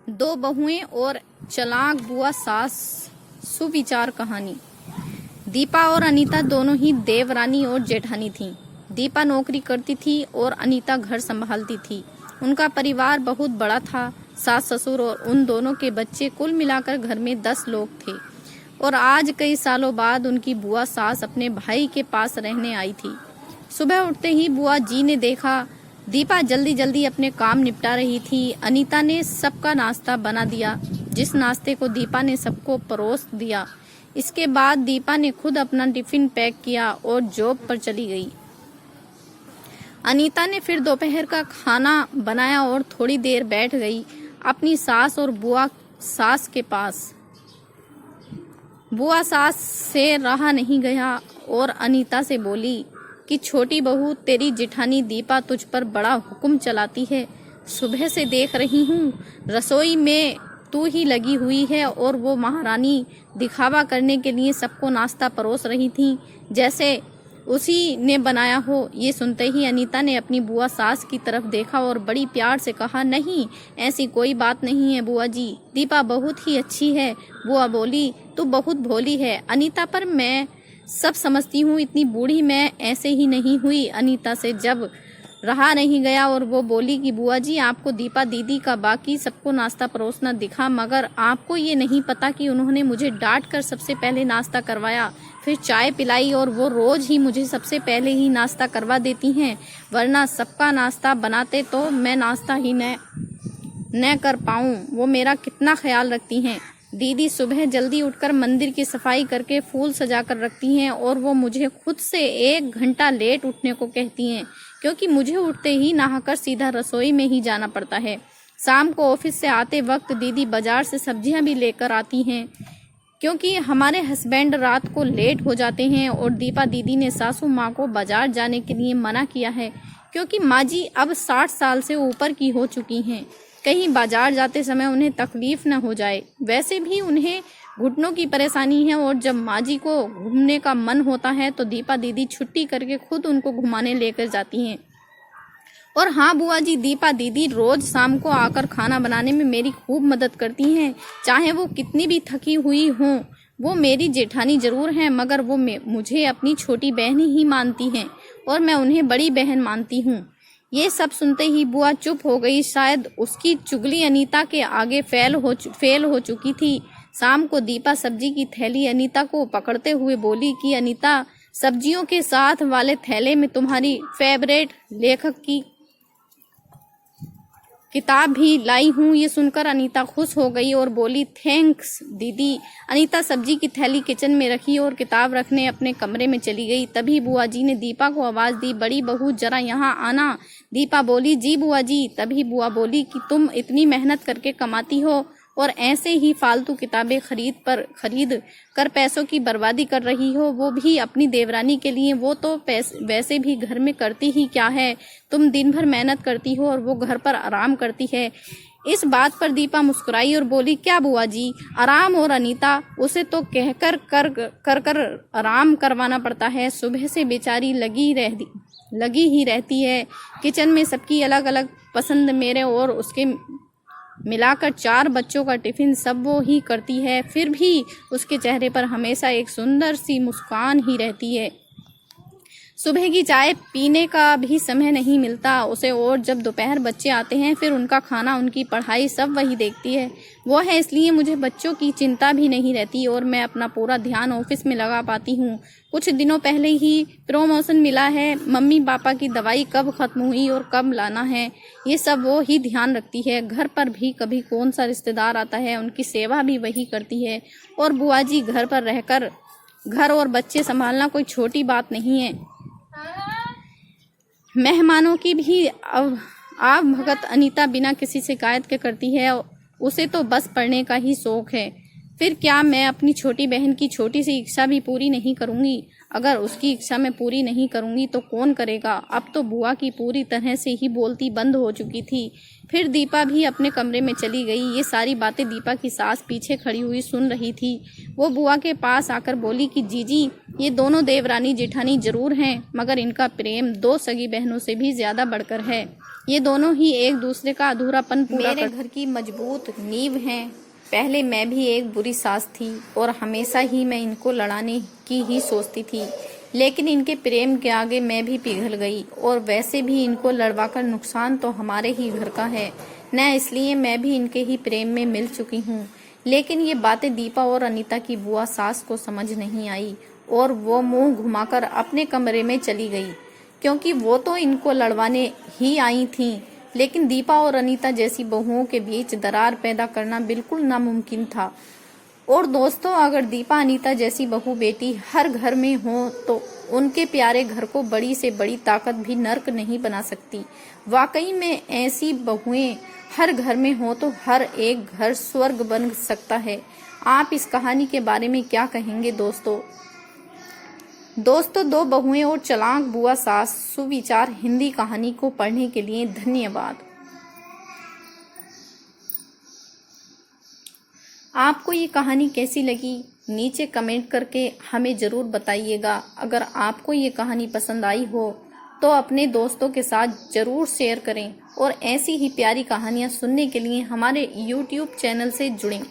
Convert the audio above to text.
दो बहुएं और चालाक बुआ सास सुविचार कहानी। दीपा और अनीता दोनों ही देवरानी और जेठानी थीं। दीपा नौकरी करती थी और अनीता घर संभालती थी। उनका परिवार बहुत बड़ा था। सास ससुर और उन दोनों के बच्चे, कुल मिलाकर घर में 10 लोग थे। और आज कई सालों बाद उनकी बुआ सास अपने भाई के पास रहने आई थी। सुबह उठते ही बुआ जी ने देखा दीपा जल्दी जल्दी अपने काम निपटा रही थी। अनीता ने सबका नाश्ता बना दिया, जिस नाश्ते को दीपा ने सबको परोस दिया। इसके बाद दीपा ने खुद अपना टिफिन पैक किया और जॉब पर चली गई। अनीता ने फिर दोपहर का खाना बनाया और थोड़ी देर बैठ गई अपनी सास और बुआ सास के पास। बुआ सास से रहा नहीं गया और अनीता से बोली कि छोटी बहू, तेरी जेठानी दीपा तुझ पर बड़ा हुक्म चलाती है। सुबह से देख रही हूँ रसोई में तू ही लगी हुई है और वो महारानी दिखावा करने के लिए सबको नाश्ता परोस रही थी, जैसे उसी ने बनाया हो। ये सुनते ही अनीता ने अपनी बुआ सास की तरफ देखा और बड़ी प्यार से कहा, नहीं, ऐसी कोई बात नहीं है बुआ जी, दीपा बहुत ही अच्छी है। बुआ बोली, तू बहुत भोली है अनीता, पर मैं सब समझती हूँ, इतनी बूढ़ी मैं ऐसे ही नहीं हुई। अनीता से जब रहा नहीं गया और वो बोली कि बुआ जी, आपको दीपा दीदी का बाकी सबको नाश्ता परोसना दिखा, मगर आपको ये नहीं पता कि उन्होंने मुझे डांट कर सबसे पहले नाश्ता करवाया, फिर चाय पिलाई और वो रोज ही मुझे सबसे पहले ही नाश्ता करवा देती हैं, वरना सबका नाश्ता बनाते तो मैं नाश्ता ही न कर पाऊँ। वो मेरा कितना ख्याल रखती हैं। दीदी सुबह जल्दी उठकर मंदिर की सफाई करके फूल सजा कर रखती हैं और वो मुझे खुद से 1 घंटा लेट उठने को कहती हैं, क्योंकि मुझे उठते ही नहाकर सीधा रसोई में ही जाना पड़ता है। शाम को ऑफिस से आते वक्त दीदी बाजार से सब्जियां भी लेकर आती हैं, क्योंकि हमारे हस्बैंड रात को लेट हो जाते हैं। और दीपा दीदी ने सासू माँ को बाजार जाने के लिए मना किया है, क्योंकि माँ जी अब 60 साल से ऊपर की हो चुकी हैं, कहीं बाजार जाते समय उन्हें तकलीफ न हो जाए। वैसे भी उन्हें घुटनों की परेशानी है और जब माँ जी को घूमने का मन होता है तो दीपा दीदी छुट्टी करके खुद उनको घुमाने लेकर जाती हैं। और हाँ बुआ जी, दीपा दीदी रोज शाम को आकर खाना बनाने में मेरी खूब मदद करती हैं, चाहे वो कितनी भी थकी हुई हों। वो मेरी जेठानी जरूर हैं, मगर वो मुझे अपनी छोटी बहन ही मानती हैं और मैं उन्हें बड़ी बहन मानती हूँ। ये सब सुनते ही बुआ चुप हो गई। शायद उसकी चुगली अनीता के आगे फेल हो चुकी थी। शाम को दीपा सब्जी की थैली अनीता को पकड़ते हुए बोली कि अनीता, सब्जियों के साथ वाले थैले में तुम्हारी फेवरेट लेखक की किताब भी लाई हूँ। ये सुनकर अनीता खुश हो गई और बोली, थैंक्स दीदी। अनीता सब्जी की थैली किचन में रखी और किताब रखने अपने कमरे में चली गई। तभी बुआ जी ने दीपा को आवाज दी, बड़ी बहू जरा यहाँ आना। दीपा बोली, जी बुआ जी। तभी बुआ बोली कि तुम इतनी मेहनत करके कमाती हो और ऐसे ही फालतू किताबें खरीद कर पैसों की बर्बादी कर रही हो, वो भी अपनी देवरानी के लिए। वो तो वैसे भी घर में करती ही क्या है, तुम दिन भर मेहनत करती हो और वो घर पर आराम करती है। इस बात पर दीपा मुस्कुराई और बोली, क्या बुआ जी, आराम? और अनीता, उसे तो कहकर कर आराम करवाना पड़ता है। सुबह से बेचारी लगी ही रहती है। किचन में सबकी अलग अलग पसंद, मेरे और उसके मिलाकर 4 बच्चों का टिफिन सब वो ही करती है। फिर भी उसके चेहरे पर हमेशा एक सुंदर सी मुस्कान ही रहती है। सुबह की चाय पीने का भी समय नहीं मिलता उसे, और जब दोपहर बच्चे आते हैं फिर उनका खाना, उनकी पढ़ाई सब वही देखती है। वो है, इसलिए मुझे बच्चों की चिंता भी नहीं रहती और मैं अपना पूरा ध्यान ऑफिस में लगा पाती हूँ। कुछ दिनों पहले ही प्रमोशन मिला है। मम्मी पापा की दवाई कब खत्म हुई और कब लाना है, ये सब वो ही ध्यान रखती है। घर पर भी कभी कौन सा रिश्तेदार आता है, उनकी सेवा भी वही करती है। और बुआ जी, घर पर रहकर घर और बच्चे संभालना कोई छोटी बात नहीं है। मेहमानों की भी आव भगत अनीता बिना किसी शिकायत के करती है। उसे तो बस पढ़ने का ही शौक है। फिर क्या मैं अपनी छोटी बहन की छोटी सी इच्छा भी पूरी नहीं करूंगी? अगर उसकी इच्छा मैं पूरी नहीं करूंगी तो कौन करेगा? अब तो बुआ की पूरी तरह से ही बोलती बंद हो चुकी थी। फिर दीपा भी अपने कमरे में चली गई। ये सारी बातें दीपा की सास पीछे खड़ी हुई सुन रही थी। वो बुआ के पास आकर बोली कि जीजी, ये दोनों देवरानी जेठानी जरूर हैं, मगर इनका प्रेम 2 सगी बहनों से भी ज्यादा बढ़कर है। ये दोनों ही एक दूसरे का अधूरापन पूरा मेरे घर की मजबूत नींव हैं। पहले मैं भी एक बुरी सास थी और हमेशा ही मैं इनको लड़ाने की ही सोचती थी, लेकिन इनके प्रेम के आगे मैं भी पिघल गई। और वैसे भी इनको लड़वाकर नुकसान तो हमारे ही घर का है न, इसलिए मैं भी इनके ही प्रेम में मिल चुकी हूँ। लेकिन ये बातें दीपा और अनीता की बुआ सास को समझ नहीं आई और वो मुंह घुमाकर अपने कमरे में चली गई, क्योंकि वो तो इनको लड़वाने ही आई थीं। लेकिन दीपा और अनीता जैसी बहुओं के बीच दरार पैदा करना बिल्कुल नामुमकिन था। और दोस्तों, अगर दीपा अनीता जैसी बहू बेटी हर घर में हो तो उनके प्यारे घर को बड़ी से बड़ी ताकत भी नर्क नहीं बना सकती। वाकई में ऐसी बहुएं हर घर में हो तो हर एक घर स्वर्ग बन सकता है। आप इस कहानी के बारे में क्या कहेंगे दोस्तों? दो बहुएं और चालाक बुआ सास सुविचार हिंदी कहानी को पढ़ने के लिए धन्यवाद। आपको ये कहानी कैसी लगी नीचे कमेंट करके हमें ज़रूर बताइएगा। अगर आपको ये कहानी पसंद आई हो तो अपने दोस्तों के साथ ज़रूर शेयर करें और ऐसी ही प्यारी कहानियाँ सुनने के लिए हमारे YouTube चैनल से जुड़ें।